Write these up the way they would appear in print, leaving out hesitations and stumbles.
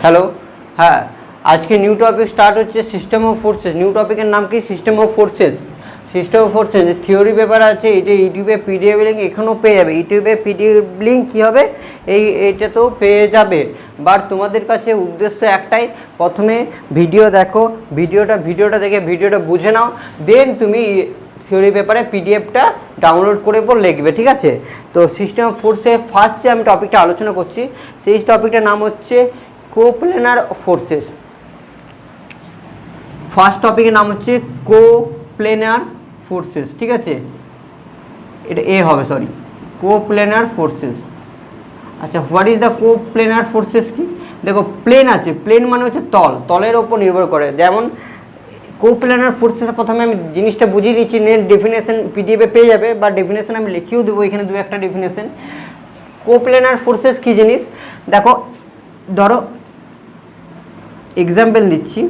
Hello, হ্যাঁ, আজকে new topic start হচ্ছে সিস্টেম অফ ফোর্সেস। নিউ টপিকের নাম কি? System of forces. System of forces theory paper আছে, এটা ইউটিউবে পিডিএফ লিঙ্ক এখানেও পেয়ে যাবে। ইউটিউবে পিডিএফ লিঙ্ক কী হবে, এইটাতেও পেয়ে যাবে। বাট তোমাদের কাছে উদ্দেশ্য একটাই, প্রথমে ভিডিও দেখো, ভিডিওটা দেখে ভিডিওটা বুঝে নাও, দেন তুমি থিওরি পেপারে পিডিএফটা ডাউনলোড করে পর লিখবে, ঠিক আছে? তো সিস্টেম অফ ফোর্সের ফার্স্ট যে আমি টপিকটা আলোচনা করছি, সেই টপিকটার নাম হচ্ছে কোপ্লেনার ফোর্সেস। ফার্স্ট টপিকের নাম হচ্ছে কোপ্লেনার ফোর্সেস, ঠিক আছে? এটা এ হবে, সরি, কোপ্লেনার ফোর্সেস। আচ্ছা, হোয়াট ইজ দ্য কোপ্লেনার ফোর্সেস? কি দেখো, প্লেন আছে, প্লেন মানে হচ্ছে তলের ওপর নির্ভর করে। যেমন কোপ্লেনার ফোর্সেস প্রথমে আমি জিনিসটা বুঝিয়ে দিচ্ছি, নেট ডেফিনেশন পিডিএফে পেয়ে যাবে, বা ডেফিনেশন আমি লিখেও দেবো এখানে দু একটা ডেফিনেশন। কোপ্লেনার ফোর্সেস কী জিনিস দেখো, ধরো এক্সাম্পল দিচ্ছি,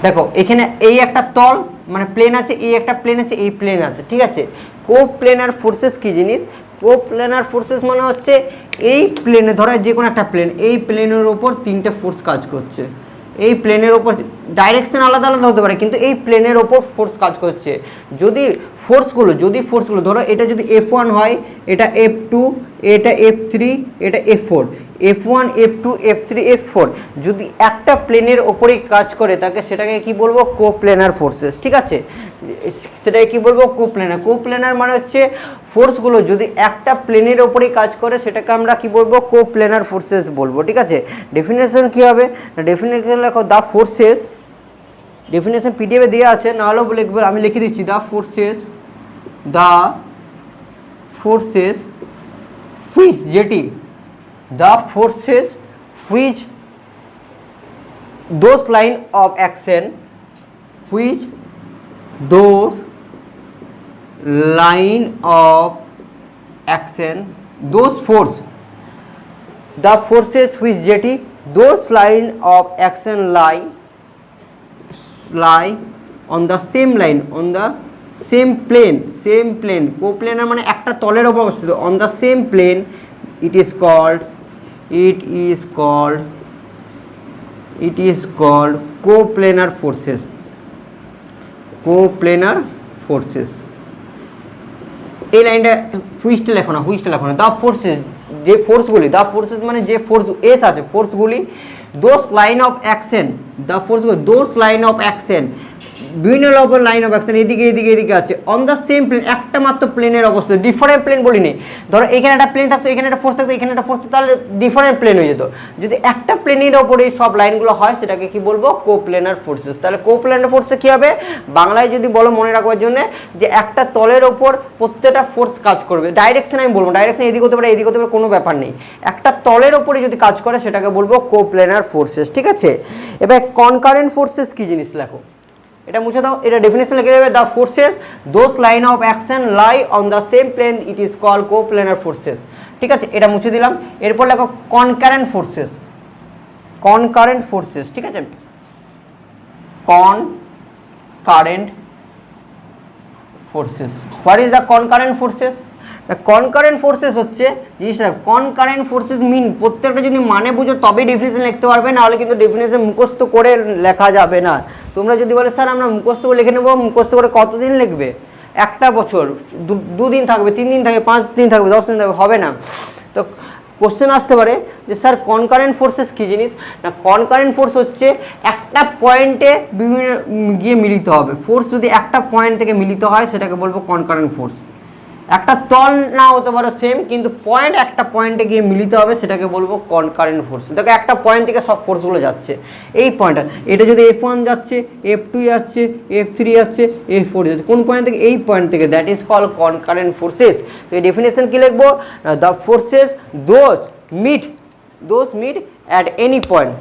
দেখো এখানে এই একটা তল মানে প্লেন আছে, এই একটা প্লেন আছে, এই প্লেন আছে, ঠিক আছে? কোপ্লেনার ফোর্সেস কী জিনিস? কোপ্লেনার ফোর্সেস মানে হচ্ছে এই প্লেনে, ধরো যে কোনো একটা প্লেন, এই প্লেনের ওপর তিনটে ফোর্স কাজ করছে। এই প্লেনের ওপর ডাইরেকশন আলাদা আলাদা হতে পারে, কিন্তু এই প্লেনের ওপর ফোর্স কাজ করছে। যদি ফোর্সগুলো ধরো, এটা যদি F1 হয়, এটা F2, এটা F3, এটা F4, F1, F2, F3, F4 যদি একটা প্লেনের ওপরেই কাজ করে সেটাকে কি বলবো? কোপ্লেনার ফোর্সেস, ঠিক আছে? সেটাকে কি বলবো? কোপ্লেনার মানে হচ্ছে ফোর্সগুলো যদি একটা প্লেনের ওপরেই কাজ করে সেটাকে আমরা কি বলবো? কোপ্লেনার ফোর্সেস বলবো, ঠিক আছে? ডেফিনেশন কি হবে? ডেফিনেশন লেখো, দ্য ফোর্সেস, ডেফিনেশন পিডিএফে দেওয়া আছে, নাহলেও লিখবে, আমি লিখে দিচ্ছি, দ্য ফোর্সেস হুইচ যেটি, the forces which those line of action which those line of action those force the forces which যেটি those line of action lie on the same line on the same plane কোপ্লেনার মানে একটা তলের উপর অবস্থিত, on the same plane it is called coplanar forces. এই লাইনটা হুইচটা লেখো না, দ্য ফোর্সেস, যে ফোর্সগুলি, দ্য ফোর্সেস মানে যে ফোর্স এস আছে, ফোর্সগুলি those line of action, the ফোর্সগুলি দোজ লাইন অফ অ্যাকশন, বিভিন্ন লাইন অফ অ্যাকশন, এদিকে আছে, অন দ্য সেম প্লেন, একটা মাত্র প্লেনের অবস্থা, ডিফারেন্ট প্লেন বলিনি। ধরো এখানে একটা প্লেন থাকতো, এখানে একটা ফোর্স থাকতো, এখানে একটা ফোর্স থাকতো, তাহলে ডিফারেন্ট প্লেন হয়ে যেত। যদি একটা প্লেনের ওপরে সব লাইনগুলো হয় সেটাকে কি বলবো? কোপ্লেনার ফোর্সেস। তাহলে কোপ্লেনার ফোর্সে কী হবে? বাংলায় যদি বলো মনে রাখবার জন্য, যে একটা তলের ওপর প্রত্যেকটা ফোর্স কাজ করবে। ডাইরেকশন আমি বলবো, ডাইরেকশন এদিকে হতে পারে, এদিকে হতে পারে, কোনো ব্যাপার নেই। একটা তলের ওপরে যদি কাজ করে সেটাকে বলবো কোপ্লেনার ফোর্সেস, ঠিক আছে? এবার কনকারেন্ট ফোর্সেস কী জিনিস লেখো, এটা মুছে দাও, এটা ডেফিনেশন লিখে দেবে, the forces those line of action lie on the same plane it is called coplanar forces, ঠিক আছে? এটা মুছে দিলাম। এরপর লেখো কনকারেন্ট ফোর্সেস, ঠিক আছে? Concurrent forces, what is the concurrent forces? Concurrent forces হচ্ছে জিনিসটা, কনকারেন্ট ফোর্সেস মিন, প্রত্যেকটা যদি মানে বুঝো তবেই ডেফিনেশন লিখতে পারবে, নাহলে কিন্তু ডেফিনেশন মুখস্থ করে লেখা যাবে না। তোমরা যদি বলে স্যার আমরা মুখস্থ করে লিখে নেবো, মুখস্থ করে কতদিন লিখবে? একটা বছর, 2 দিন থাকবে, 3 দিন থাকবে, 5 দিন থাকবে, 10 দিন থাকবে, হবে না। তো কোশ্চেন আসতে পারে যে স্যার কনকারেন্ট ফোর্সেস কী জিনিস? না, কনকারেন্ট ফোর্স হচ্ছে একটা পয়েন্টে বিভিন্ন গিয়ে মিলিত হবে। ফোর্স যদি একটা পয়েন্ট থেকে মিলিত হয় সেটাকে বলবো কনকারেন্ট ফোর্স। একটা তল না হতে পারে সেম, কিন্তু পয়েন্ট একটা পয়েন্টে গিয়ে মিলিত হবে সেটাকে বলবো কনকারেন্ট ফোর্স। দেখো একটা পয়েন্ট থেকে সব ফোর্সগুলো যাচ্ছে, এই পয়েন্টটা, এটা যদি F1 যাচ্ছে, F2 যাচ্ছে, F3 যাচ্ছে, F4 যাচ্ছে, কোন পয়েন্ট থেকে? এই পয়েন্ট থেকে, that is called concurrent forces. তো এই ডেফিনেশন কী লিখবো? The forces those meet at any point,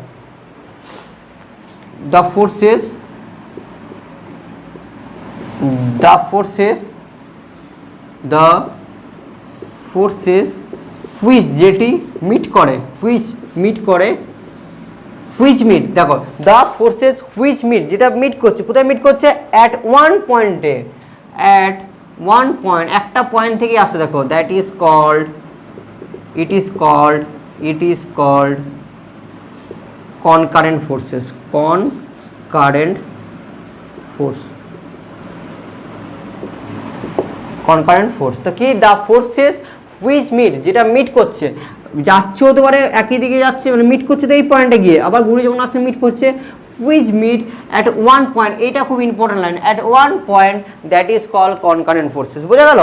the forces which যেটি মিট করে, দেখো দ্য ফোর্সেস হুইচ মিট, যেটা মিট করছে, কোথায় মিট করছে? অ্যাট ওয়ান পয়েন্টে, অ্যাট ওয়ান পয়েন্ট, একটা পয়েন্ট থেকে আসে দেখো, that is called, it is called concurrent forces, concurrent force, concurrent force। তো কি দ্য ফোর্সেস হুইচ মিট, যেটা মিট করছে, যাচ্ছে হতে পারে একই দিকে যাচ্ছে, মানে মিট করছে তো এই পয়েন্টে গিয়ে, আবার ঘুরে যখন আসছে মিট করছে, which meet at one point, এটা খুব important line, at one point that is call concurrent forces. বোঝা গেল?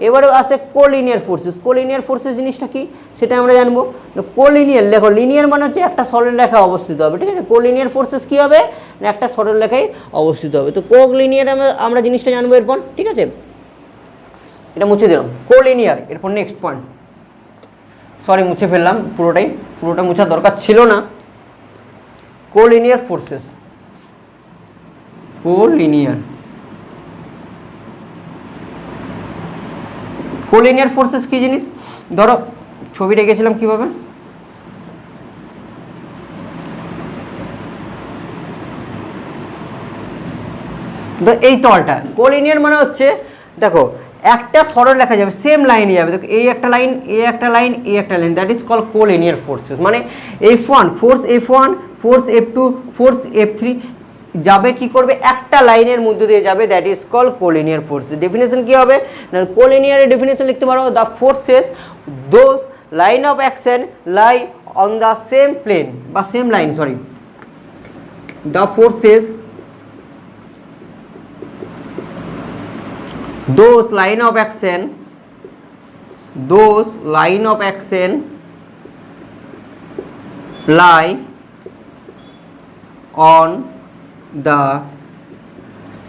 এবারে আসে কোলিনিয়ার ফোর্সেস। কোলিনিয়ার ফোর্সেস জিনিসটা কি সেটা আমরা জানবো। কোলিনিয়ার, দেখো লিনিয়ার মানে হচ্ছে একটা সরল রেখায় অবস্থিত হবে, ঠিক আছে। কোলিনিয়ার ফোর্সেস কী হবে না, একটা সরল রেখায় অবস্থিত হবে। তো কোলিনিয়ার আমরা জিনিসটা জানবো এরপর, ঠিক আছে। এটা মুছে দিলাম, কোলিনিয়ার। এরপর নেক্সট পয়েন্ট, সরি মুছে ফেললাম পুরোটা মুছার দরকার ছিল না। কোলিনিয়ার ফোর্সেস, কোলিনিয়ার ফোর্সেস কি জিনিস, ধরো ছবি রেখেছিলাম কিভাবে, এই তলটা। কোলিনিয়ার মানে হচ্ছে দেখো একটা সরল লেখা যাবে, সেম লাইনে যাবে, দেখো এই একটা লাইন, এই একটা লাইন, এই একটা line, that is call collinear forces. মানে F1 force, F1 force, F2 force, F3 যাবে কি করবে, একটা লাইনের মধ্যে দিয়ে যাবে, that is call collinear forces. Definition কি হবে না, কোলিনিয়ারের ডেফিনেশন লিখতে পারো, the forces those line of action lie on the same plane বা same line, sorry, the forces those line of action lie on the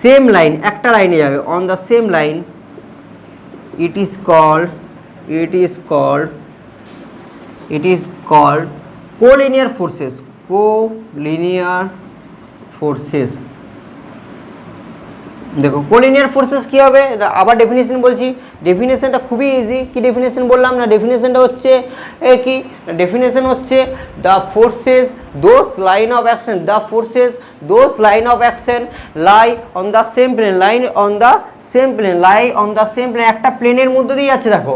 same line, একটা লাইনে যাবে, on the same line, it is called collinear forces। দেখো collinear forces কী হবে, আবার definition বলছি, ডেফিনেশনটা খুবই easy. কি ডেফিনেশন বললাম না, ডেফিনেশনটা হচ্ছে কি, ডেফিনেশন হচ্ছে the forces those line of action, the forces those line of action lie on the same plane, lie on the same plane, একটা প্লেনের মধ্যে দিয়ে যাচ্ছে, দেখো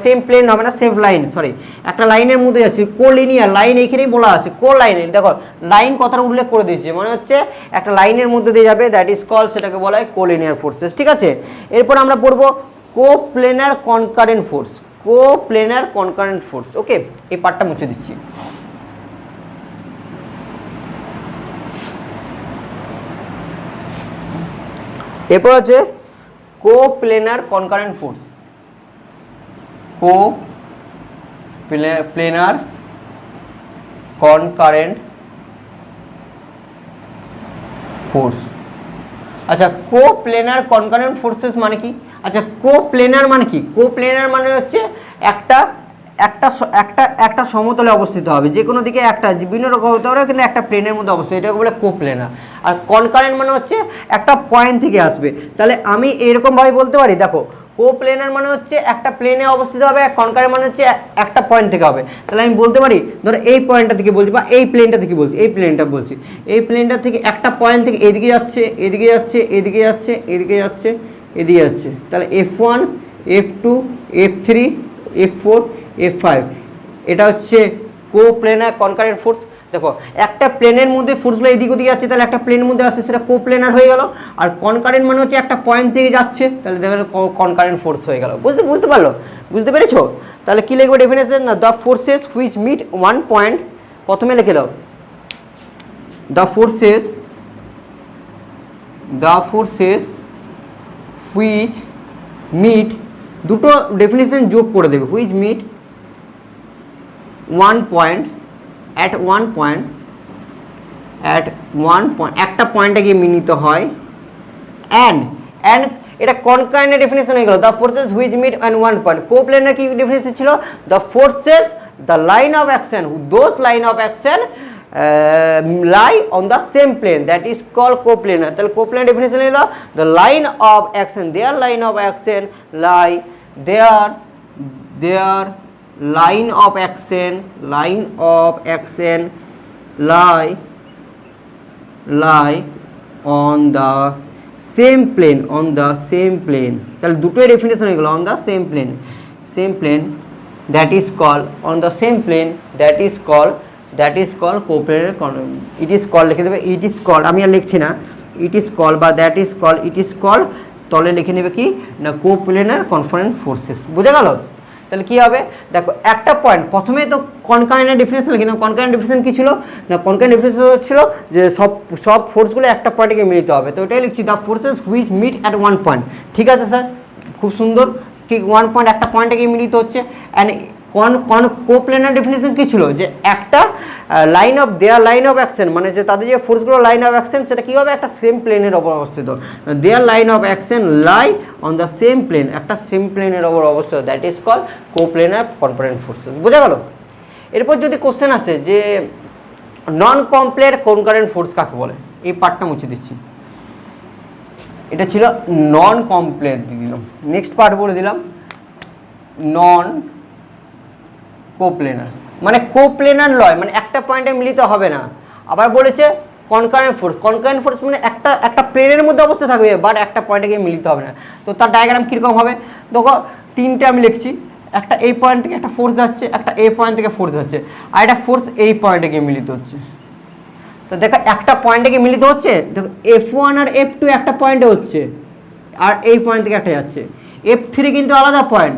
সেম প্লেন হবে না, সেম লাইন, সরি একটা লাইনের মধ্যে যাচ্ছে, কোলিনিয়ার লাইন এইখানেই বলা আছে, লাইনের, দেখো লাইন কথাটা উল্লেখ করে দিয়েছে, মানে হচ্ছে একটা লাইনের মধ্যে দিয়ে যাবে, দ্যাট ইজ কল, সেটাকে বলা হয় কোলিনিয়ার ফোর্সেস, ঠিক আছে। এরপর আমরা পড়বো কোপ্লেনার কনকারেন্ট ফোর্স, ওকে। এই পার্টটা মুছে দিচ্ছি। এরপর আছে কোপ্লেনার কনকারেন্ট ফোর্স, কোপ্লেনার কনকারেন্ট ফোর্স। আচ্ছা কোপ্লেনার কনকারেন্ট ফোর্সেস মানে কি, আচ্ছা কোপ্লেনার মানে কি, কোপ্লেনার মানে হচ্ছে একটা সমতলে অবস্থিত হবে, যে কোনো দিকে একটা, বিভিন্ন রকম হতে পারে কিন্তু একটা প্লেনের মধ্যে অবস্থিত, এটাকে বলে কোপ্লেনার। আর কনকারেন্ট মানে হচ্ছে একটা পয়েন্ট থেকে আসবে। তাহলে আমি এরকমভাবে বলতে পারি, দেখো কোপ্লেনার মানে হচ্ছে একটা প্লেনে অবস্থিত হবে, কনকারেন্ট মানে হচ্ছে একটা পয়েন্ট থেকে হবে। তাহলে আমি বলতে পারি, ধরো এই পয়েন্টটা থেকে বলছি বা এই প্লেনটা থেকে বলছি, এই প্লেনটা থেকে একটা পয়েন্ট থেকে এদিকে যাচ্ছে, তাহলে F1 F2 F3 F4 F5, এটা হচ্ছে কোপ্লেনার কনকারেন্ট ফোর্স। দেখো একটা প্লেনের মধ্যে ফোর্সগুলো এদিক ওদিকে যাচ্ছে, তাহলে একটা প্লেনের মধ্যে আসছে, সেটা কোপ্লেনার হয়ে গেল। আর কনকারেন্ট মানে হচ্ছে একটা পয়েন্ট থেকে যাচ্ছে, তাহলে দেখো কনকারেন্ট ফোর্স হয়ে গেল। বুঝতে পেরেছো? তাহলে কি লিখবে ডেফিনেশন না, the forces which meet one point, প্রথমে লিখে দাও দ্য ফোর্সেস হুইচ মিট, দুটো ডেফিনেশন যোগ করে দেবে, which meet one point, at one point, একটা পয়েন্টে গিয়ে মিলিত হয়, অ্যান্ড এটা কনকারেন্টের ডেফিনেশন হয়ে গেল, the forces which meet and one point. Coplanar কি ডেফিনেশন ছিল, the forces the line of action, those line of action lie on the same plane, that is called coplanar। তাহলে কোপ্লেনার ডেফিনেশন হলো the line of action, their line of action lie, their line of action lie on the same plane, on the same plane, তাহলে দুটোই definition হয়ে গেলো, on the same plane, same plane that is call, on the same plane that is call, that is call coplanar, it is call লিখে দেবে, it is call, আমি আর লিখছি না, ইট ইজ কল বা that is call, it is call, তলে লিখে নেবে কি না কোপ্লেনার কনফারেন্স ফোর্সেস। বুঝে গেল? তাহলে কী হবে দেখো, একটা পয়েন্ট প্রথমে তো কনকারেন্টের ডেফিনেশন লিখি না, কনকারেন্ট ডেফিনেশন কী ছিল না, কনকারেন্ট ডেফিনেশন হচ্ছিল যে সব ফোর্সগুলো একটা পয়েন্টে গিয়ে মিলিত হবে, তো ওটাই লিখছি the forces which meet at one point. ঠিক আছে স্যার, খুব সুন্দর, ঠিক ওয়ান পয়েন্ট একটা পয়েন্টে গিয়ে মিলিত হচ্ছে। অ্যান্ড কোপ্লেনার ডেফিনেশন কী ছিল যে একটা line of their line of action, মানে যে তাদের যে ফোর্সগুলো লাইন অফ অ্যাকশন সেটা কী হবে একটা সেম প্লেনের ওপর অবস্থিত, there line of action lie on the same plane, একটা সেম প্লেনের ওপর অবস্থিত, that is call coplanar conference forces. বোঝা গেল? এরপর যদি কোশ্চেন আসে যে নন কমপ্লেট কনকারেন্ট ফোর্স কাকে বলে, এই পার্টটা মুছে দিচ্ছি, এটা ছিল নন কমপ্লেট দিয়ে দিলাম, নেক্সট পার্ট বলে দিলাম নন কোপ্লেনার, মানে কোপ্লেনার লয়, মানে একটা পয়েন্টে মিলিত হবে না। আবার বলেছে কনকারেন্ট ফোর্স, কনকারেন্ট ফোর্স মানে একটা প্লেনের মধ্যে অবস্থা থাকবে বাট একটা পয়েন্টে গিয়ে মিলিত হবে না। তো তার ডায়াগ্রাম কীরকম হবে দেখো, তিনটে আমি লিখছি, একটা এই পয়েন্ট থেকে একটা ফোর্স যাচ্ছে, একটা এই পয়েন্ট থেকে ফোর্স যাচ্ছে, আর একটা ফোর্স এই পয়েন্টে গিয়ে মিলিত হচ্ছে। তো দেখো একটা পয়েন্টে গিয়ে মিলিত হচ্ছে, দেখো F1 আর F2 একটা পয়েন্টে হচ্ছে, আর এই পয়েন্ট থেকে একটা যাচ্ছে। F3 কিন্তু আলাদা পয়েন্ট,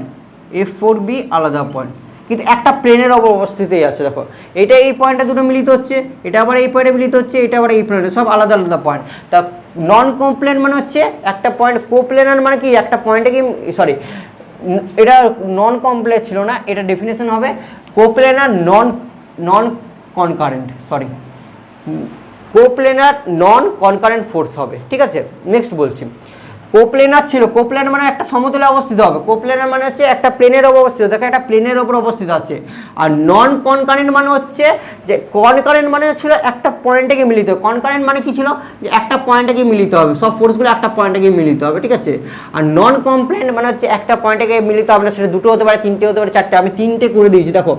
F4B আলাদা পয়েন্ট, কিন্তু একটা প্লেনের ওপর অবস্থিতই আছে। দেখো এটা এই পয়েন্টে দুটো মিলিত হচ্ছে, এটা আবার এই পয়েন্টে মিলিত হচ্ছে, এটা আবার এই পয়েন্টে, সব আলাদা আলাদা পয়েন্ট। তা নন কমপ্লেন মানে হচ্ছে একটা পয়েন্ট, কোপ্লেনার মানে কি একটা পয়েন্টে কি, সরি এটা নন কমপ্লেক্স ছিল না, এটা ডেফিনেশন হবে কোপ্লেনার non concurrent, sorry কোপ্লেনার non concurrent force হবে। ঠিক আছে, নেক্সট বলছি, কোপ্লেনার ছিল, কোপ্লেনার মানে একটা সমতলে অবস্থিত হবে, কোপ্লেনার মানে হচ্ছে একটা প্লেনের ওপর অবস্থিত, দেখো একটা প্লেনের ওপর অবস্থিত আছে। আর নন কনকারেন্ট মানে হচ্ছে যে কনকারেন্ট মানে ছিল একটা পয়েন্টে গিয়ে মিলিত, কনকারেন্ট মানে কি ছিল যে একটা পয়েন্টে গিয়ে মিলিত হবে, সব ফোর্সগুলো একটা পয়েন্টে গিয়ে মিলিত হবে। ঠিক আছে, আর নন কমপ্লেন্ট মানে হচ্ছে একটা পয়েন্টে গিয়ে মিলিত হবে না, সেটা দুটো হতে পারে, তিনটে হতে পারে, চারটে, আমি তিনটে করে দিয়েছি। দেখো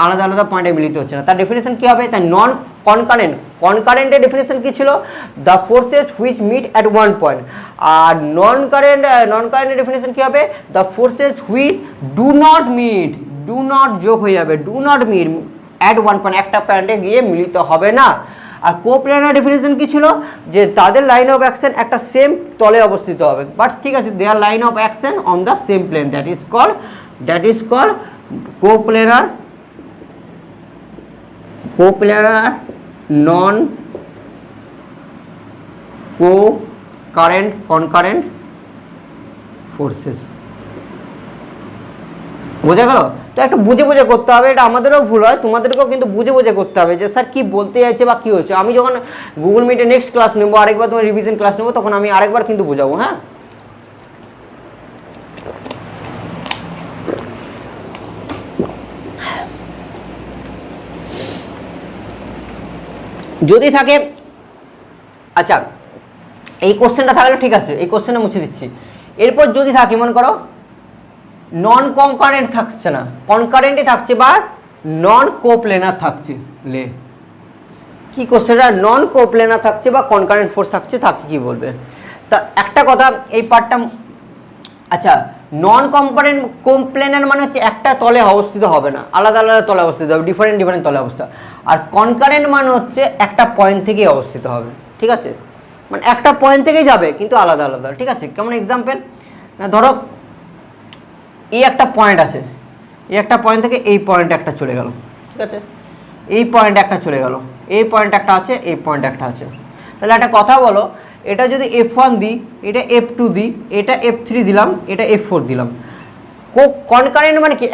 আলাদা আলাদা পয়েন্টে মিলিত হচ্ছে না, তার ডেফিনেশন কী হবে, তাই নন কনকারেন্ট, কনকারেন্টের ডেফিনেশন কী ছিল the forces which meet at one point. আর নন কারেন্টের ডেফিনেশন কী হবে the forces which do not meet, do not যোগ হয়ে যাবে, do not meet at one point, একটা পয়েন্টে গিয়ে মিলিত হবে না। আর কোপ্লেনার ডেফিনেশন কী ছিল যে তাদের লাইন অফ অ্যাকশন একটা সেম তলে অবস্থিত হবে, বাট ঠিক আছে there line of action on the same plane, that is call coplanar non concurrent forces. বোঝা গেল? তো একটু বুঝে বুঝে করতে হবে, এটা আমাদেরও ভুল হয়, তোমাদেরকেও কিন্তু বুঝে বুঝে করতে হবে যে স্যার কী বলতে চাইছে বা কী হচ্ছে। আমি যখন গুগল মিটে নেক্সট ক্লাস নেবো, আরেকবার তোমার রিভিশন ক্লাস নেবো, তখন আমি আরেকবার কিন্তু বোঝাবো। হ্যাঁ, যদি থাকে, আচ্ছা এই কোশ্চেনটা থাকলে ঠিক আছে, এই কোশ্চেনটা মুছে দিচ্ছি। এরপর যদি থাকে মনে করো নন কনকারেন্ট থাকছে না, কনকারেন্টই থাকছে বা নন কোপ্লেনার থাকছে, লে কি কোশ্চেনটা, নন কোপ্লেনার থাকছে বা কনকারেন্ট ফোর্স থাকছে, তাকে কি বলবে? তা একটা কথা এই পার্টটা, আচ্ছা নন কোপ্লেনার মানে হচ্ছে একটা তলে অবস্থিত হবে না, আলাদা আলাদা তলে অবস্থিত হবে, ডিফারেন্ট তলে অবস্থা। আর কনকারেন্ট মানে হচ্ছে একটা পয়েন্ট থেকেই অবস্থিত হবে। ঠিক আছে, মানে একটা পয়েন্ট থেকেই যাবে কিন্তু আলাদা আলাদা। ঠিক আছে, কেমন এক্সাম্পল না, ধরো এই একটা পয়েন্ট আছে, এই একটা পয়েন্ট থেকে এই পয়েন্ট একটা চলে গেল। ঠিক আছে, এই পয়েন্ট একটা চলে গেল, এই পয়েন্ট একটা আছে, এই পয়েন্ট একটা আছে। তাহলে একটা কথা বলো, এটা যদি F1 দিই, এটা F2 দিই, এটা F3 দিলাম, এটা F4 দিলাম, কনকারেন্ট মানে কি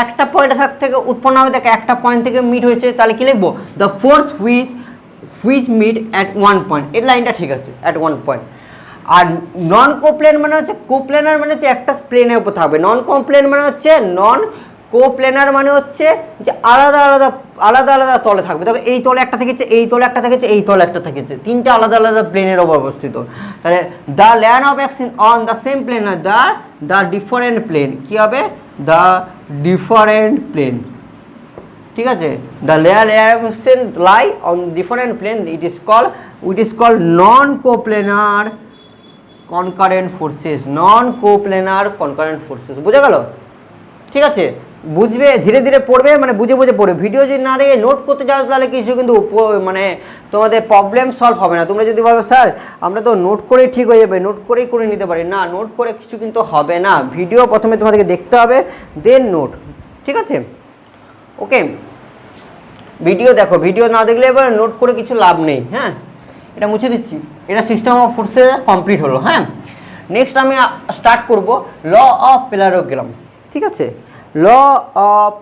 একটা পয়েন্ট থেকে উৎপন্ন হবে, দেখে একটা পয়েন্ট থেকে মিট হয়েছে, তাহলে কি লিখবো the force which meet at one point, এই লাইনটা ঠিক আছে, অ্যাট ওয়ান পয়েন্ট। আর নন কোপ্লেন মানে হচ্ছে, কোপ্লেনার মানে হচ্ছে একটা প্লেনের উপর থাকবে, নন কোপ্লেন মানে হচ্ছে, নন কোপ্লেনার মানে হচ্ছে যে আলাদা আলাদা তলে থাকবে। দেখো এই তলে একটা থেকেছে, এই তলে একটা থেকেছে, এই তলে একটা থেকেছে, তিনটে আলাদা আলাদা প্লেনের ওপর অবস্থিত। তাহলে the line of action on the same plane, the different plane, কী হবে দ্য ডিফারেন্ট প্লেন। ঠিক আছে, the layer lie on different plane it is called non coplanar concurrent forces, non coplanar concurrent forces. বুঝে গেল? ঠিক আছে, বুঝবে, ধীরে ধীরে পড়বে, মানে বুঝে বুঝে পড়বে। ভিডিও যদি না দেখে নোট করতে যাও তাহলে কিছু কিন্তু মানে তোমাদের প্রবলেম সলভ হবে না। তোমরা যদি বলো স্যার আমরা তো নোট করেই ঠিক হয়ে যাবে, নোট করেই করে নিতে পারি, না, নোট করে কিছু কিন্তু হবে না। ভিডিও প্রথমে তোমাদেরকে দেখতে হবে, দেন নোট। ঠিক আছে, ওকে, ভিডিও দেখো, ভিডিও না দেখলে এবার নোট করে কিছু লাভ নেই। হ্যাঁ, এটা মুছে দিচ্ছি। এটা সিস্টেম অফ ফোর্সে কমপ্লিট হলো। হ্যাঁ, নেক্সট আমি স্টার্ট করব ল অফ প্যারালোগ্রাম। ঠিক আছে, law of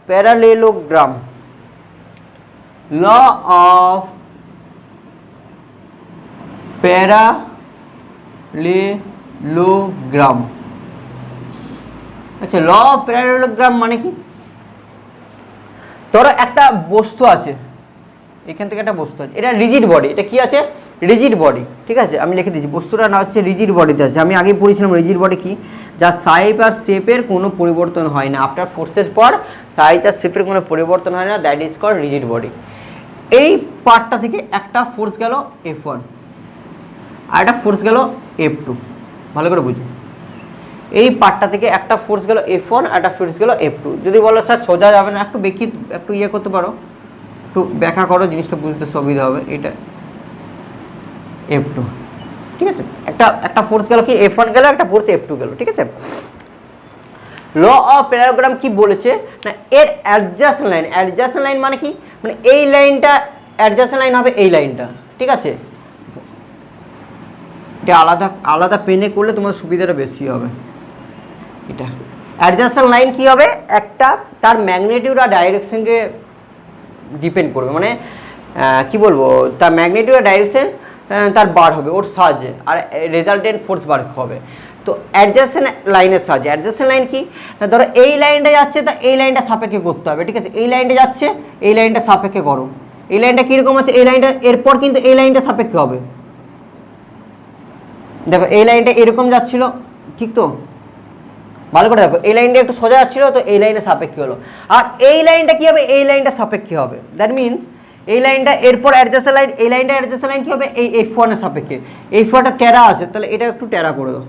parallelogram, law of parallelogram. আচ্ছা, ল অফ প্যারালেলোগ্রাম মানে কি? ধরো একটা বস্তু আছে, এখান থেকে একটা বস্তু আছে, এটা রিজিড বডি। এটা কি আছে? Rigid body. ঠিক আছে, আমি লিখে দিচ্ছি, বস্তুটা না হচ্ছে রিজিড বডিতে আছে। আমি আগে পড়েছিলাম রিজিড বডি কি, যার সাইজ আর শেপের কোনো পরিবর্তন হয় না। আফটার ফোর্সের পর সাইজ আর শেপের কোনো পরিবর্তন হয় না, that is called rigid body. এই পার্টটা থেকে একটা ফোর্স গেল F1 আর একটা ফোর্স গেল F2। ভালো করে বুঝো, এই পার্টটা থেকে একটা ফোর্স গেল F1 আর একটা ফোর্স গেল F2। যদি বলো স্যার সোজা যাবে না, একটু বেশি একটু ইয়ে করতে পারো, একটু ব্যাখ্যা করো, জিনিসটা বুঝতে সুবিধা হবে। এটা F2, ঠিক আছে, একটা ফোর্স গেল কি F1 গেল, একটা ফোর্স F2 গেল। ঠিক আছে, ল অফ প্যারালোগ্রাম কি বলেছে না, এর অ্যাডজাস্ট লাইন মানে কি, মানে এই লাইনটা অ্যাডজাস্ট লাইন হবে এই লাইনটা। ঠিক আছে, এটা আলাদা আলাদা পেনে করলে তোমার সুবিধাটা বেশি হবে। এটা অ্যাডজাস্ট লাইন কি হবে, একটা তার ম্যাগনিটিউড আর ডাইরেকশনকে ডিপেন্ড করবে, মানে কি বলবো, তার ম্যাগনিটিউড আর ডাইরেকশন তার বার হবে ওর সাহায্যে, আর রেজাল্টেন্ট ফোর্স বার হবে। তো অ্যাডজাসেন্ট লাইনের সাহায্যে। অ্যাডজাসেন্ট লাইন কি, ধরো এই লাইনটা যাচ্ছে, তা এই লাইনটা সাপেক্ষে করতে হবে। ঠিক আছে, এই লাইনটা যাচ্ছে, এই লাইনটা সাপেক্ষে করো। এই লাইনটা কীরকম আছে, এই লাইনটা এরপর কিন্তু এই লাইনটা সাপেক্ষে হবে। দেখো এই লাইনটা এরকম যাচ্ছিল, ঠিক তো, ভালো করে দেখো, এই লাইনটা একটু সোজা যাচ্ছিলো, তো এই লাইনের সাপেক্ষে হলো। আর এই লাইনটা কী হবে, এই লাইনটা সাপেক্ষে হবে। দ্যাট মিনস এই লাইনটা এরপর অ্যাডজাস্ট লাইন, এই লাইনটা অ্যাডজাস্ট লাইন কী হবে, এই F1 এর সাপেক্ষে। F1টা টেরা আছে, তাহলে এটা একটু টেরা করে দাও,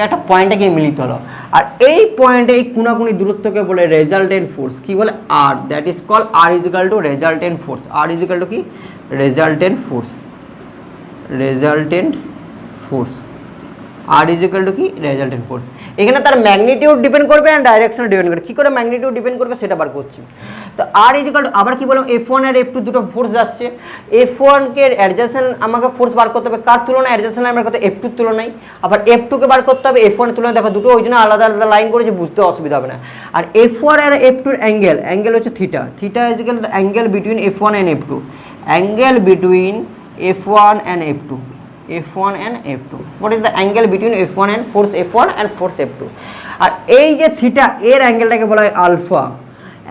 একটা পয়েন্টে গিয়ে মিলিত হলো। আর এই পয়েন্টে এই কোনাকুনি দূরত্বকে বলে রেজাল্টেন্ট ফোর্স। কি বলে? R, that is call R is equal to resultant force. R is equal to কি, resultant force, resultant force. R is equal to কি, রেজাল্টেন্ট ফোর্স। এখানে তার ম্যাগনিটিউড ডিপেন্ড করবে আর ডাইরেকশন ডিপেন্ড করবে। কী করে ম্যাগনিটিউড ডিপেন্ড করবে সেটা বার করছি। তো আর ইজ ইকাল টু, আবার কি বললাম, F1 আর F2 দুটো ফোর্স যাচ্ছে। F1কে অ্যাডজাসেন্ট আমাকে ফোর্স বার করতে হবে কার তুলনায়, অ্যাডজাসেন্ট লাইন বার করতে F2 এর তুলনায়। আবার F2কে বার করতে হবে F1 এর তুলনায়। দেখো দুটো ওই জন্য আলাদা আলাদা লাইন করেছে, বুঝতে অসুবিধা হবে না। আর F1 আর F2 এর অ্যাঙ্গেল হচ্ছে theta. Theta is equal to angle between F1 and F2, angle between F1 and F2, F1 and F2. What is the angle between F1 and force F1 and force F2? আর এই যে theta এর অ্যাঙ্গেলটাকে বলা হয় alpha.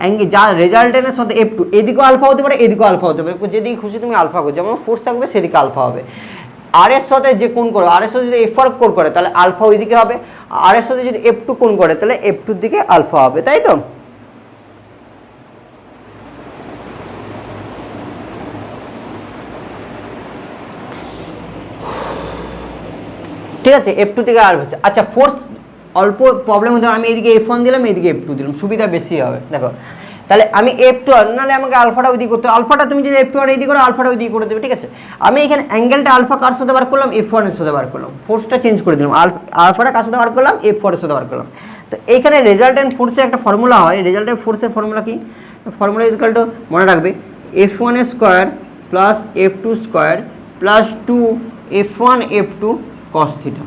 Angle যা রেজাল্টেন্টের সাথে F2, এদিকেও alpha হতে পারে, এদিকেও আলফা হতে পারে, যেদিকে খুশি তুমি আলফা করো, যেমন ফোর্স থাকবে সেদিকে আলফা হবে। আর এর সাথে যে কোণ করে, আর এর সাথে যদি F1 কোণ করে তাহলে আলফা ওই দিকে হবে, আর এর সাথে যদি F2 কোণ করে তাহলে F2 দিকে আলফা হবে, তাই তো? ঠিক আছে, F2 থেকে আলফা হচ্ছে। আচ্ছা, ফোর্স অল্প প্রবলেম হতে আমি এদিকে F1 দিলাম, এদিকে F2 দিলাম, সুবিধা বেশি হবে। দেখো তাহলে আমি F2, নাহলে আমাকে আলফাটা ওই দিকে করতে, আলফাটা তুমি যদি F2 এদিকে করো, আলফাটা ওই দিকে করে দেবে। ঠিক আছে, আমি এখানে অ্যাঙ্গেলটা আলফা কার সাথে বার করলাম, F1 এর সাথে বার করলাম, ফোর্সটা চেঞ্জ করে দিলাম, আলফাটা কার সাথে বার করলাম, F4 এর সাথে বার করলাম। তো এইখানে রেজাল্টেন্ট ফোর্সের একটা ফর্মুলা হয়। রেজাল্টেন্ট ফোর্সের ফর্মুলা কি, ফর্মুলা ইজ ইকুয়াল টু, মনে রাখবে, F1 square plus F2 square plus 2 F1 F2 cos theta.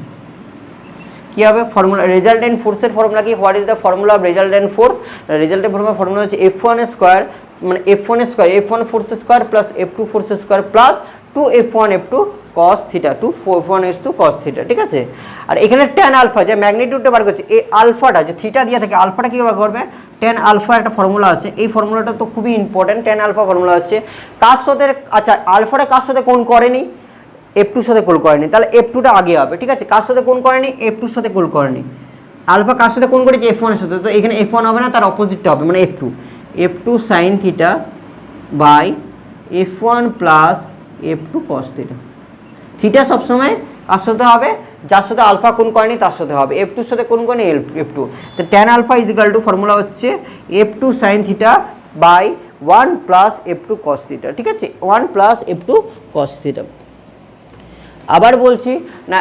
কী হবে ফর্মুলা, রেজাল্টেন্ট ফোর্সের ফর্মুলা কি, what is the formula of resultant force? Resultant formula হচ্ছে F1 স্কোয়ার, মানে F1 square, F1 force square plus F2 force square plus 2 F1 F2 cos theta, 2 F1 F2 cos theta. ঠিক আছে, আর এখানে tan alpha যে ম্যাগনিটিউডটা বার করছে, এই আলফাটা যে theta দিয়ে থাকে, আলফাটা কী বার করবে, ট্যান আলফা একটা ফর্মুলা আছে। এই ফর্মুলাটা তো খুবই ইম্পর্টেন্ট। ট্যান আলফা ফর্মুলা হচ্ছে কার সাথে, আচ্ছা আলফাটা কার সাথে কোণ করেনি, F2 সাথে কোণ করেনি, তাহলে F2টা আগে হবে। ঠিক আছে, কার সাথে কোণ করেনি, F2 সাথে কোণ করেনি, আলফা কার সাথে কোন করেছে F1 এর সাথে, তো এখানে F1 হবে না, তার অপোজিটটা হবে মানে F2 sine theta by F1 plus F2 cos theta. Theta সবসময় কার সাথে হবে, যার সাথে আলফা কোন করেনি তার সাথে হবে, F2 সাথে কোন করেনি F2। তো tan alpha is equal to formula হচ্ছে F2 sine theta by 1 plus F2 cos theta, ঠিক আছে, 1 প্লাস F2 কস থিটা। আবার বলছি না,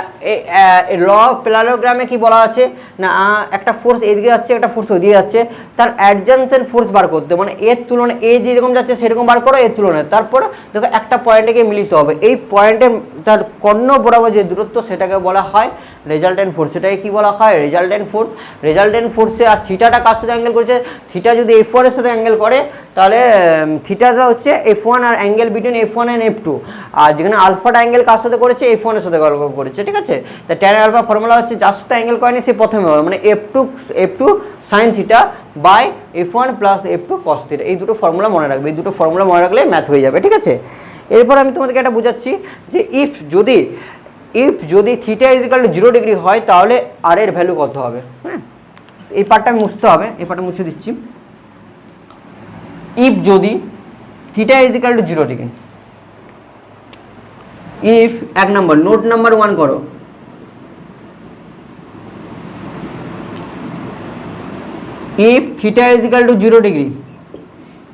ল অফ প্যারালোগ্রামে কি বলা আছে না, একটা ফোর্স এদিকে যাচ্ছে, একটা ফোর্স ওদিকে যাচ্ছে, তার অ্যাডজেন্সেন্ট ফোর্স বার করতে, মানে এর তুলনায় এ যেরকম যাচ্ছে সেরকম বার করো এর তুলনায়, তারপর দেখো একটা পয়েন্টে গিয়ে মিলিত হবে, এই পয়েন্টে তার কর্ণ বরাবর যে দূরত্ব সেটাকে বলা হয় রেজাল্টেন্ট ফোর্স। সেটাকে কি বলা হয়, রেজাল্টেন্ট ফোর্স। রেজাল্টেন্ট ফোর্সে আর থিটাটা কার সাথে অ্যাঙ্গেল করেছে, থিটা যদি F1 এর সাথে অ্যাঙ্গেল করে তাহলে থিটাটা হচ্ছে F1 আর angle between F1 and F2, আর যেখানে আলফাটা অ্যাঙ্গেল কার সাথে করেছে F1 এর সাথে গল্প করেছে, ঠিক আছে। তা ট্যান আলফা ফর্মুলা হচ্ছে যার সাথে অ্যাঙ্গেল করেনি সে প্রথমে হবে, মানে F2 sine theta by F1 plus F2 cos theta. এই দুটো ফর্মুলা মনে রাখবে, এই দুটো ফর্মুলা মনে রাখলে ম্যাথ হয়ে যাবে, ঠিক আছে। এরপর আমি তোমাদেরকে একটা বোঝাচ্ছি যে ইফ যদি theta is equal to 0 degree হয় তাহলে আর এর ভ্যালু কত হবে। হ্যাঁ, এই পার্টটা মুছতে হবে, এই পার্টটা মুছে দিচ্ছি। ইফ যদি theta is equal to 0 degree, if এক নম্বর নোট নাম্বার 1 করো, if theta is equal to 0 degree,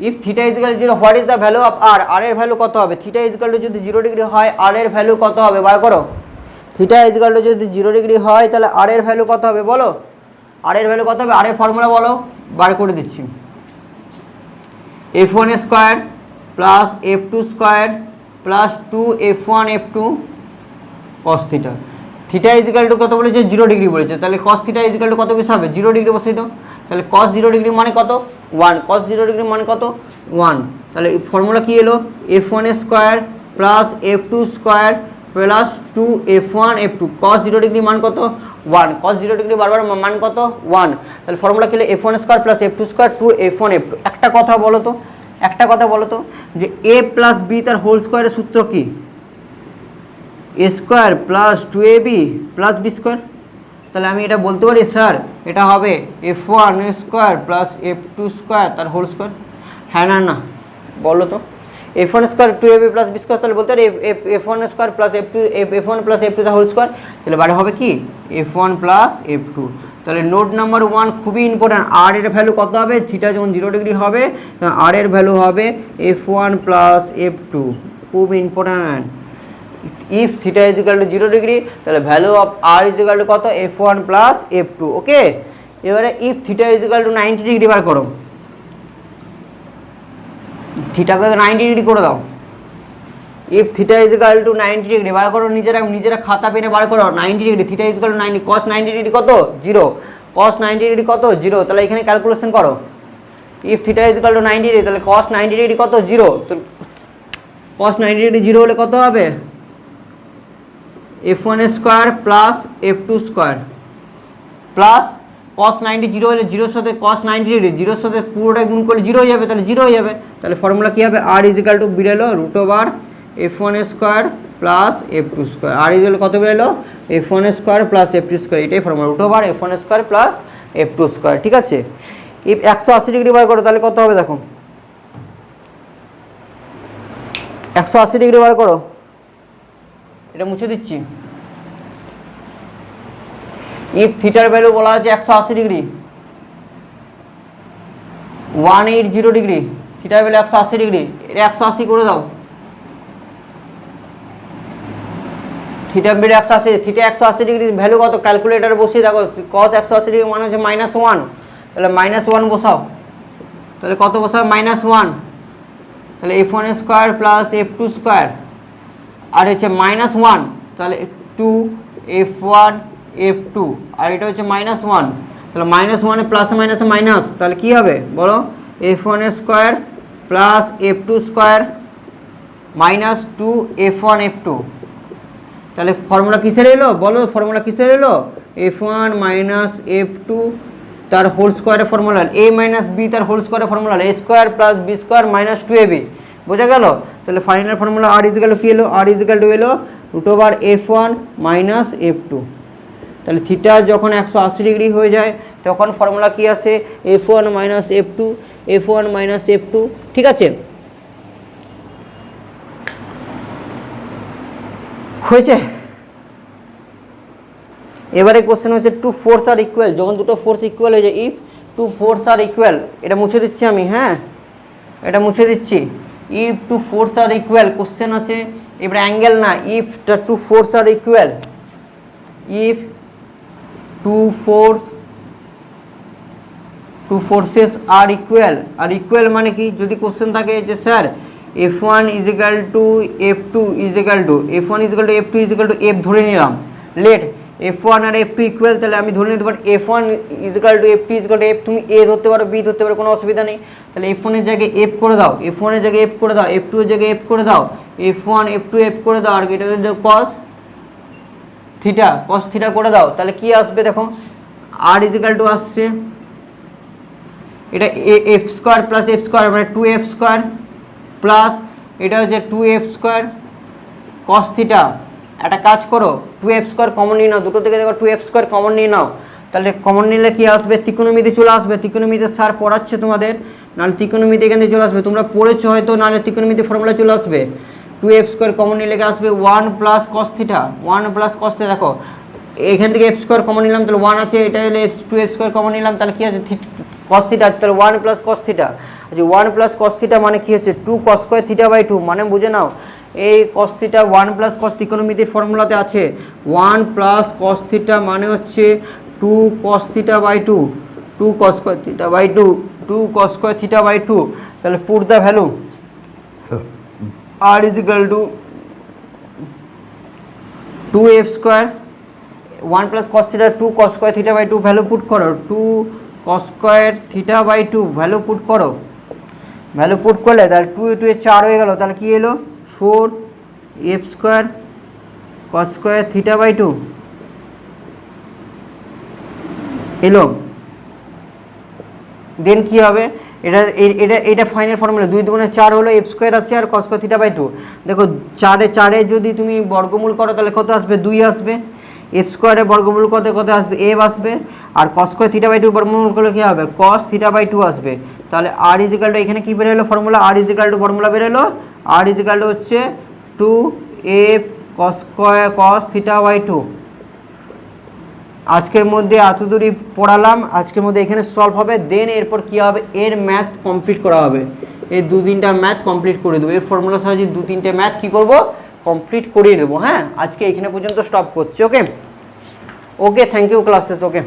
if theta is equal to 0 what is the value of R, R এর ভ্যালু কত হবে, থিটা ইজ ইকাল টু যদি 0 degree হয় আর এর value কত হবে বার করো। থিটা ইজ ইকাল টু যদি 0 ডিগ্রি হয় তাহলে আর এর ভ্যালু কত হবে বলো, আর এর ভ্যালু কত হবে, আর এর ফর্মুলা বলো, বার করে দিচ্ছি। F1 square plus F2 square plus 2F1 F2 cos theta. Theta is equal to কত বলেছে, 0 ডিগ্রি বলেছে, তাহলে cos theta is equal to কত বেশি হবে, 0 ডিগ্রি বসিয়ে দাও। তাহলে কস 0 ডিগ্রি মানে কত 1, কস 0 ডিগ্রি মানে কত 1, তাহলে ফর্মুলা কি এলো F1 square plus F2 square plus 2F1 F2 কস 0 ডিগ্রি মান কত 1, কস 0 ডিগ্রি বারবার মান কত 1, তাহলে ফর্মুলা কি হলো F1 square plus F2 square 2F1 F2। একটা কথা বলো তো যে a প্লাস বি তার হোল স্কোয়ারের সূত্র কি, a square plus 2ab plus B square. তাহলে আমি এটা বলতে পারি স্যার এটা হবে F1 square plus F2 square তার হোল স্কোয়ার। হ্যাঁ না বলো তো, F1 square 2ab plus B square, তাহলে বলতে পারি F1 square plus F1 plus F2 তার হোল স্কোয়ার, তাহলে বারে হবে কি F1 প্লাস F2। তাহলে নোট নাম্বার 1 খুবই ইম্পর্ট্যান্ট, আর এর ভ্যালু কত হবে, থিটা যখন 0 ডিগ্রি হবে আর এর ভ্যালু হবে F1 প্লাস F2, খুব important. If theta is equal to 0 degree তাহলে value of R is equal to কত F1 প্লাস F2, ওকে। এবারে if theta is equal to 90 degree বার করো, থিটাকে 90 ডিগ্রি করে দাও। If theta is equal to 90 degree বার করো, নিজেরা খাতা পেনে বার করো 90 degree, theta is equal to 90, cos 90 degree কত 0, কস 90 ডিগ্রি কত 0, তাহলে এখানে ক্যালকুলেশন করো। If theta is equal to 90 degree তাহলে কস 90 ডিগ্রি কত 0, তো কস 90 ডিগ্রি 0 হলে কত হবে F1 square plus F2 square plus cos 90 0 হলে 0 সাথে কস 90 ডিগ্রি 0 সাথে পুরোটা গুণ করলে 0 হয়ে যাবে, তাহলে 0 হয়ে যাবে। তাহলে ফর্মুলা কী হবে, আর ইজ ইকাল টু বেরোলো root over F1 square plus F2 square, R is কত বেরোলো F1 square plus F2 square, এটাই formula root over F1 square plus F2 square, ঠিক আছে। ইফ 180 ডিগ্রি বার করো তাহলে কত হবে দেখো, 180 ডিগ্রি বার করো, এটা মুছে দিচ্ছি। ইফ থিটার ভ্যালু বলা আছে 180 ডিগ্রি, 180 ডিগ্রি, থিটার ভ্যালু 180 ডিগ্রি, এটা 180 করে দাও। থিটা বেড়ে 180, থিটা 180 ডিগ্রি ভ্যালু কত, ক্যালকুলেটার বসিয়ে দেখো, কস 180 ডিগ্রি মানে হচ্ছে -1, তাহলে -1 বসাও, তাহলে কত বসাও -1, তাহলে F1 square plus F2 square আর হচ্ছে -1, তাহলে 2F1 F2 আর এটা হচ্ছে -1, তাহলে -1 প্লাস মাইনাসে মাইনাস, তাহলে কী হবে বলো F1 square plus F2 square minus 2F1 F2, তাহলে ফর্মুলা কিসের এলো বলো, ফর্মুলা কিসের এলো F1 মাইনাস F2 তার হোল স্কোয়ারের ফর্মুলা, a মাইনাস বি তার হোল স্কোয়ারের formula a square plus B square minus 2ab, বোঝা গেল। তাহলে final formula R is equal to কী এলো, আর ইজ ইকাল টু এলো root over F1 minus F2, তাহলে থিটা যখন 180 ডিগ্রি হয়ে যায় তখন ফর্মুলা কি আসে, F1 minus F2, F1 minus F2, ঠিক আছে? হয়েছে? এবারে কোশ্চেন হচ্ছে টু ফোর্স আর ইকুয়াল, যখন দুটো ফোর্স ইকুয়াল হয়ে যায়, if two force are equal, এটা মুছে দিচ্ছি আমি, হ্যাঁ এটা মুছে দিচ্ছি। If two force are equal question আছে, এবার অ্যাঙ্গেল না, if two force are equal, if two forces are equal, are equal মানে কি, যদি কোশ্চেন থাকে যে sir F1 is equal to F2 is equal to, F1 is equal to F2 is equal to F ধরে নিলাম, late F1 আর F2 equal, তাহলে আমি ধরে নিতে পারি F1 is equal to F2 is equal to F, তুমি A ধরতে পারো, B ধরতে পারো, কোনো অসুবিধা নেই। তাহলে F1 এর জায়গায় F করে দাও, F1 এর জায়গায় F করে দাও, F2 এর জায়গায় F করে দাও, F1 F2 F করে দাও, আর এটা cos থিটা করে দাও, তাহলে কি আসবে দেখো, আর ইজ ইকাল টু আসছে এটা F square plus F square মানে 2f স্কোয়ার প্লাস এটা হচ্ছে 2f স্কোয়ার কস থিটা। একটা কাজ করো, 2f স্কোয়ার কমন নিয়ে নাও, দুটো থেকে দেখো 2f স্কোয়ার কমন নিয়ে নাও, তাহলে কমন নিলে কি আসবে, ত্রিকোণমিতি চলে আসবে, ত্রিকোণমিতি স্যার পড়াচ্ছে তোমাদের, নাহলে ত্রিকোণমিতি এখান থেকে চলে আসবে, তোমরা পড়েছো হয়তো, নাহলে ত্রিকোণমিতি ফর্মুলা চলে আসবে। 2f স্কোয়ার কমন নিলে কি আসবে 1 plus cos theta, 1 plus cos theta, দেখো এখান থেকে এফ স্কোয়ার কমন নিলাম, তাহলে 1 আছে, এটা হলে 2f স্কোয়ার কমন নিলাম, তাহলে কি আছে কস থিটা আছে, তাহলে 1 প্লাস কস থিটা, আচ্ছা 1 প্লাস কস থিটা মানে কি হচ্ছে 2 কস স্কোয়ার থিটা বাই 2, মানে বুঝে নাও এই কস থিটা 1 প্লাস কস, ত্রিকোণমিতির ফর্মুলাতে আছে 1 প্লাস কস থিটা মানে হচ্ছে 2 cos theta by 2, 2 cos square theta by 2, 2 cos square theta by 2, তাহলে put the value r is equal to 2f square 1 plus cos theta 2 cos square theta by 2, value put করো, 2 cos square theta by 2 value put করো, value put করলে তাহলে 2 2 4 হয়ে গেল, তাহলে কি এলো 4 f square cos square theta by 2 এলো। দেন কি হবে, এটা ফাইনাল ফর্মুলা, 2 2 4 হলো, এফ স্কোয়ার আছে আর কস স্কোয়ার থিটা বাই 2, দেখো 4 যদি তুমি বর্গমূল করো তাহলে কত আসবে 2 আসবে, এফ স্কোয়ারে বর্গমূল কত আসবে এফ আসবে, আর কস স্কোয়ার থিটা বাই 2 বর্গমূল করলে কী হবে কস থিটা বাই 2 আসবে, তাহলে আর ইজ ইকাল টু, এখানে কী বেরোলো formula, R is equal to formula বেরোলো, আর ইজ ইকাল টু হচ্ছে 2 f cos square cos theta by 2। আজকের মধ্যে এতদূরই পড়ালাম, আজকের মধ্যে এখানে সলভ হবে, দেন এরপর কী হবে এর ম্যাথ কমপ্লিট করা হবে, এই 2-3টা ম্যাথ কমপ্লিট করে দেবো, এর ফর্মুলার সাহায্যে 2-3টে ম্যাথ কী করবো কমপ্লিট করিয়ে দেবো। হ্যাঁ, আজকে এখানে পর্যন্ত স্টপ করছি। ওকে, থ্যাংক ইউ ক্লাসেস। ওকে।